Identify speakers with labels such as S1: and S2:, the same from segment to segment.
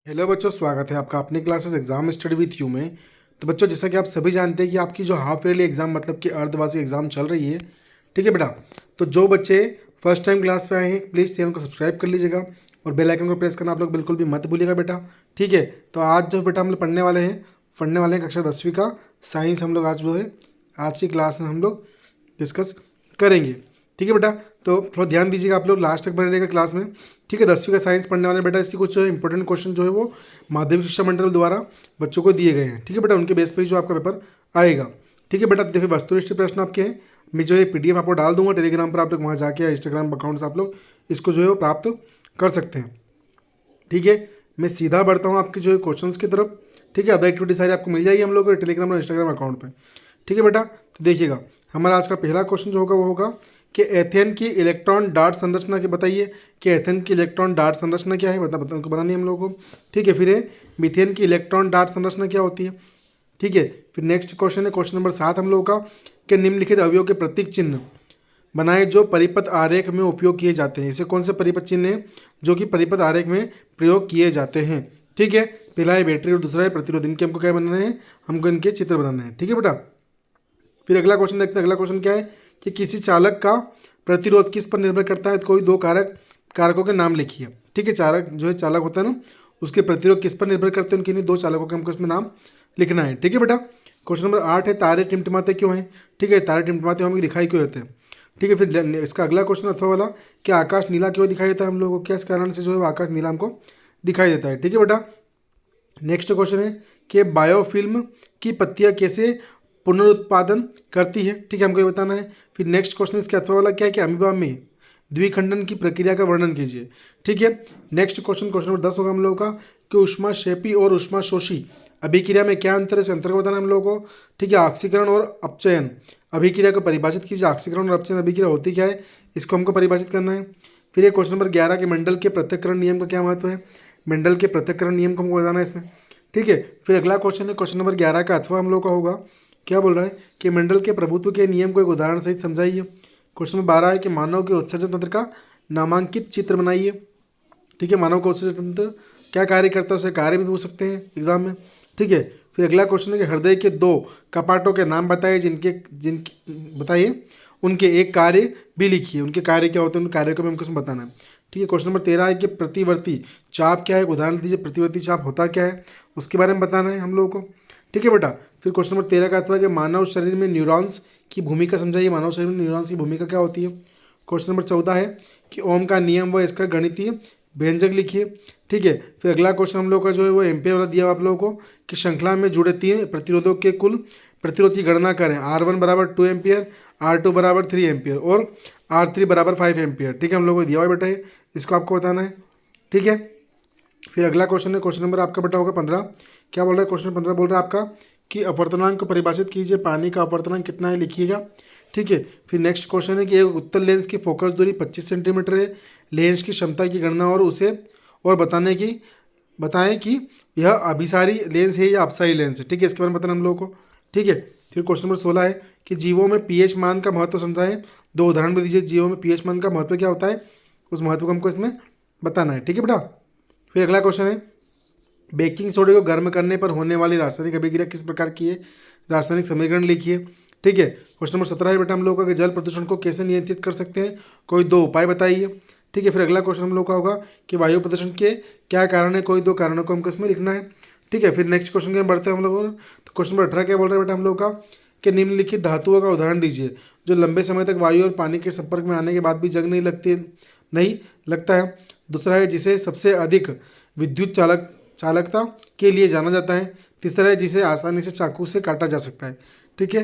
S1: Hello बच्चों, स्वागत है आपका अपनी classes exam study with you में। तो बच्चों, जैसा कि आप सभी जानते हैं कि आपकी जो हाफ ईयरली एग्जाम मतलब कि अर्धवार्षिक एग्जाम चल रही है, ठीक है बेटा। तो जो बच्चे फर्स्ट टाइम क्लास पे आए हैं, प्लीज़ चैनल को सब्सक्राइब कर लीजिएगा और बेल आइकन को प्रेस करना आप लोग बिल्कुल भी मत भूलिएगा बेटा, ठीक है। तो आज जो बेटा हम लोग पढ़ने वाले हैं कक्षा 10वीं का साइंस। हम लोग आज जो है आज की क्लास में हम लोग डिस्कस करेंगे, ठीक है बेटा। तो थोड़ा ध्यान दीजिएगा आप लोग, लास्ट तक बने रहेगा क्लास में, ठीक है। 10वीं का साइंस पढ़ने वाले बेटा, इससे कुछ इंपॉर्टेंट क्वेश्चन जो है वो माध्यमिक शिक्षा मंडल द्वारा बच्चों को दिए गए हैं, ठीक है बेटा। उनके बेस पर ही जो आपका पेपर आएगा, ठीक है बेटा। तो देखिए, वस्तुनिष्ठ प्रश्न आपके हैं, मैं जो है PDF आपको डाल दूंगा टेलीग्राम पर, आप लोग वहाँ जाके इंस्टाग्राम अकाउंट से आप लोग इसको जो है वो प्राप्त कर सकते हैं, ठीक है। मैं सीधा बढ़ता हूँ आपके जो है क्वेश्चंस की तरफ, ठीक है। अदर एक्टिविटी सारी आपको मिल जाएगी हम लोग टेलीग्राम और इंस्टाग्राम अकाउंट पे, ठीक है बेटा। तो देखिएगा, हमारा आज का पहला क्वेश्चन जो होगा वो होगा कि एथेन की इलेक्ट्रॉन डार्ट संरचना की बताइए कि एथेन की इलेक्ट्रॉन डार्ट संरचना क्या है, बता उनको बनानी है हम लोगों को, ठीक है। फिर है मीथेन की इलेक्ट्रॉन डार्ट संरचना क्या होती है, ठीक है। फिर नेक्स्ट क्वेश्चन है क्वेश्चन नंबर 7 हम लोगों का कि निम्नलिखित अवयव के प्रतीक चिन्ह बनाए जो परिपथ आरेख में उपयोग किए जाते हैं। इसे कौन से परिपथ चिन्ह हैं जो कि परिपथ आरेख में प्रयोग किए जाते हैं, ठीक है। पहला है बैटरी और दूसरा है प्रतिरोध। इनके हमको क्या बनाना है, हमको इनके चित्र बनाना है, ठीक है बेटा। फिर अगला क्वेश्चन देखते हैं। अगला क्वेश्चन क्या है कि किसी चालक का प्रतिरोध किस पर निर्भर करता है, तो कोई दो कारकों के नाम लिखिए, ठीक है। चालक जो है चालक होता है ना, उसके प्रतिरोध किस पर निर्भर करते हैं, उनके दो चालकों के हमको इसमें नाम लिखना है, ठीक है बेटा। क्वेश्चन नंबर 8 है तारे टिमटिमाते क्यों हैं, ठीक है। तारे टिमटिमाते हमें दिखाई क्यों देते हैं, ठीक है। फिर इसका अगला क्वेश्चन अथवा वाला कि आकाश नीला क्यों दिखाई देता है हम लोगों को, क्या इस कारण से जो है आकाश नीला हमको दिखाई देता है, ठीक है बेटा। नेक्स्ट क्वेश्चन है कि बायोफिल्म की पत्तियां कैसे पुनरुत्पादन करती है, ठीक है, हमको ये बताना है। फिर नेक्स्ट क्वेश्चन इसके अथवा वाला क्या है कि अमीबा में द्विखंडन की प्रक्रिया का वर्णन कीजिए, ठीक है। नेक्स्ट क्वेश्चन क्वेश्चन नंबर 10 होगा हम लोगों का कि ऊष्माक्षेपी और ऊष्माशोषी अभिक्रिया में क्या अंतर है, इस अंतर को बताना है हम लोगों को, ठीक है। ऑक्सीकरण और अपचयन अभिक्रिया को परिभाषित कीजिए। ऑक्सीकरण और अपचयन अभिक्रिया होती क्या है, इसको हमको परिभाषित करना है। फिर ये क्वेश्चन नंबर 11 के मंडल के पृथक्करण नियम का क्या महत्व है, मंडल के पृथक्करण नियम को हमको बताना है इसमें, ठीक है। फिर अगला क्वेश्चन है क्वेश्चन नंबर 11 का अथवा हम लोग का होगा क्या बोल रहा है कि मंडल के प्रभुत्व के नियम को एक उदाहरण सहित समझाइए। क्वेश्चन नंबर 12 है कि मानव के उत्सर्जन तंत्र का नामांकित चित्र बनाइए, ठीक है। मानव का उत्सर्जन तंत्र क्या कार्य करता है, उसे कार्य भी पूछ सकते हैं एग्जाम में, ठीक है। फिर अगला क्वेश्चन है कि हृदय के दो कपाटों के नाम बताइए जिनके जिनके बताइए उनके एक कार्य भी लिखिए। उनके कार्य क्या होते हैं, उन कार्यों को भी हमको इसमें बताना है, ठीक है। क्वेश्चन नंबर 13 है कि प्रतिवर्ती चाप क्या है, एक उदाहरण दीजिए। प्रतिवर्ती चाप होता क्या है, उसके बारे में बताना है हम लोगों को, ठीक है बेटा। फिर क्वेश्चन नंबर 13 का अथवा कि मानव शरीर में न्यूरॉन्स की भूमिका समझाइए। मानव शरीर में न्यूरॉन्स की भूमिका क्या होती है। क्वेश्चन नंबर 14 है कि ओम का नियम व इसका गणितीय व्यंजक लिखिए, ठीक है। फिर अगला क्वेश्चन हम लोग का जो है वो एम्पियर वाला दिया आप लोगों को कि श्रृंखला में जुड़े 3 प्रतिरोधों के कुल प्रतिरोध की गणना करें। R1 बराबर 2 एम्पियर, R2 बराबर 3 एम्पियर और R3 बराबर 5 एम्पियर, ठीक है। हम लोग को दिया हुआ बेटा है, इसको आपको बताना है, ठीक है। फिर अगला क्वेश्चन है क्वेश्चन नंबर आपका बेटा होगा 15। क्या बोल रहा है क्वेश्चन 15, बोल रहा है आपका कि अपवर्तनांक को परिभाषित कीजिए। पानी का अपवर्तनांक कितना है लिखिएगा, ठीक है। फिर नेक्स्ट क्वेश्चन है कि एक उत्तल लेंस की फोकस दूरी 25 सेंटीमीटर है, लेंस की क्षमता की गणना और उसे और बताएं कि यह अभिसारी लेंस है या अपसारी लेंस है, ठीक है। इसके बारे में बताना हम लोगों को, ठीक है। फिर क्वेश्चन नंबर 16 है कि जीवों में pH मान का महत्व समझाएं। 2 उदाहरण भी दीजिए, जीवों में pH मान का महत्व क्या होता है, उस महत्व को हमको इसमें बताना है, ठीक है बेटा। फिर अगला क्वेश्चन है बेकिंग सोडे को गर्म करने पर होने वाली रासायनिक अभिक्रिया किस प्रकार की है, रासायनिक समीकरण लिखिए, ठीक है। क्वेश्चन नंबर 17 है बेटा हम लोग का कि जल प्रदूषण को कैसे नियंत्रित कर सकते हैं, कोई 2 उपाय बताइए, ठीक है। फिर अगला क्वेश्चन हम लोग का होगा कि वायु प्रदूषण के क्या कारण है, कोई 2 कारणों को हमको इसमें लिखना है, ठीक है। फिर नेक्स्ट क्वेश्चन के बढ़ते हैं हम लोग और तो क्वेश्चन नंबर 18 क्या बोल रहे हैं बेटा हम लोग का कि निम्नलिखित धातुओं का उदाहरण दीजिए जो लंबे समय तक वायु और पानी के संपर्क में आने के बाद भी जंग नहीं लगता है। दूसरा है जिसे सबसे अधिक विद्युत चालकता के लिए जाना जाता है। तीसरा है जिसे आसानी से चाकू से काटा जा सकता है, ठीक है।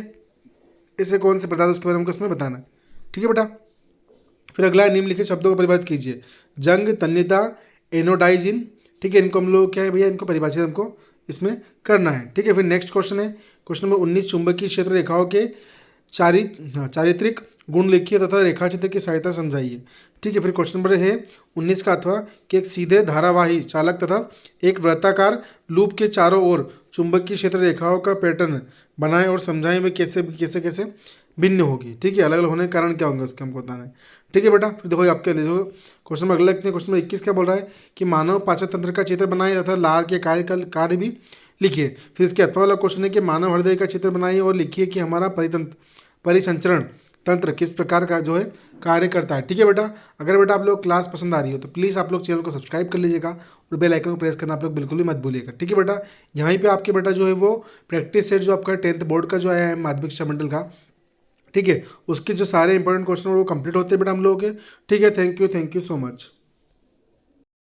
S1: इसे कौन से पदार्थ उसके बारे में हमको इसमें बताना है, ठीक है बेटा। फिर अगला है निम्नलिखित शब्दों को परिभाषित कीजिए। जंग, तन्यता, एनोडाइजिन, ठीक है। इनको हम लोग क्या है भैया, इनको परिभाषित हमको इसमें करना है, ठीक है। फिर नेक्स्ट क्वेश्चन है क्वेश्चन नंबर 19 चुंबकीय क्षेत्र रेखाओं के चारित्रिक गुण लिखिए तथा रेखाचित्र की सहायता समझाइए, ठीक है। फिर क्वेश्चन नंबर है 19 का अथवा कि एक सीधे धारावाही चालक तथा एक वृत्ताकार लूप के चारों ओर चुंबकीय क्षेत्र रेखाओं का पैटर्न बनाएं और समझाएं वे कैसे कैसे कैसे भिन्न होगी। ठीक है, अलग अलग होने के कारण क्या होंगे उसके हमको बताना है। ठीक है बेटा, फिर देखो आपके देखो क्वेश्चन में अगला लिखते हैं। क्वेश्चन नंबर 21 क्या बोल रहा है कि मानव पाचन तंत्र का चित्र बनाइए तथा लार के कार्य भी लिखिए। फिर इसके अथवा वाला क्वेश्चन है कि मानव हृदय का चित्र बनाइए और लिखिए कि हमारा परिसंचरण तंत्र किस प्रकार का जो है कार्य करता है। ठीक है बेटा, अगर बेटा आप लोग क्लास पसंद आ रही हो तो प्लीज़ आप लोग चैनल को सब्सक्राइब कर लीजिएगा और बेल आइकन को प्रेस करना आप लोग बिल्कुल भी मत भूलिएगा। ठीक है बेटा, यहीं पे आपके बेटा जो है वो प्रैक्टिस सेट जो आपका 10th बोर्ड का जो आया है माध्यमिक शिक्षा मंडल का, ठीक है, उसके जो सारे इंपॉर्टेंट क्वेश्चन वो कंप्लीट होते हैं बेटा हम लोगों के। ठीक है, थैंक यू सो मच।